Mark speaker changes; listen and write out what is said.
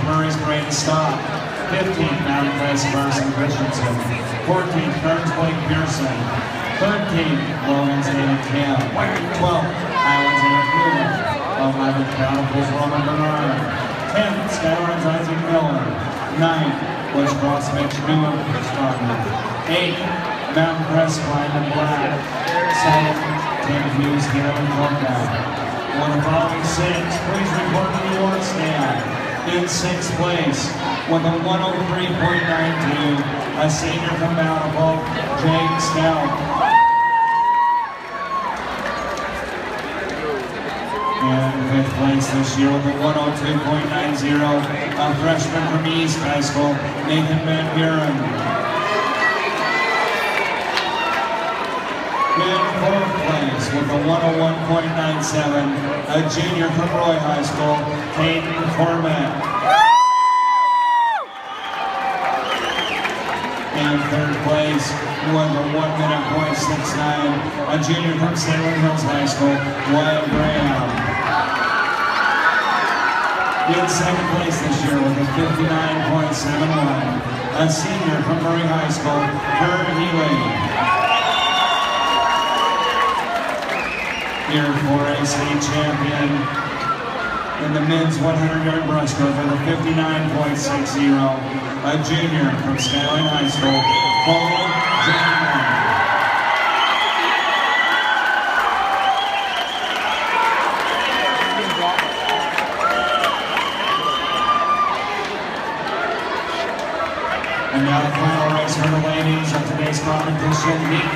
Speaker 1: Murray's Braden Stock. 15th, Mountain Crest Carson Christensen. 14th, Kearns Blake Pearson. 13th, Logan's David Camp. 12th, Highlands Eric Mueller. 11th, Bountiful's Roman Bernard. 10th, Skyline's Isaac Miller. 9th, Bush Cross Mitch Newman. 8th, Mountain Crest Lyman Black. 7th, Tim Hughes, Gavin Corkout. On the following 6, please report to the award stand. In 6th place, with a 103.92, a senior from Bountiful, Jake Stout. And 5th place this year with a 102.90, a freshman from East High School, Nathan Van Buren. In 4th place with a 101.97, a junior from Roy High School, Hayden Cormack. In 3rd place with a 1:69, a junior from Salem Hills High School, Wyatt Graham. In 2nd place this year with a 59.71, a senior from Murray High School, Herb Healy. Here for a state champion in the men's 100-yard breaststroke with a 59.60, a junior from Skyline High School, Paul Johnson. And now the final race for the ladies of today's competition.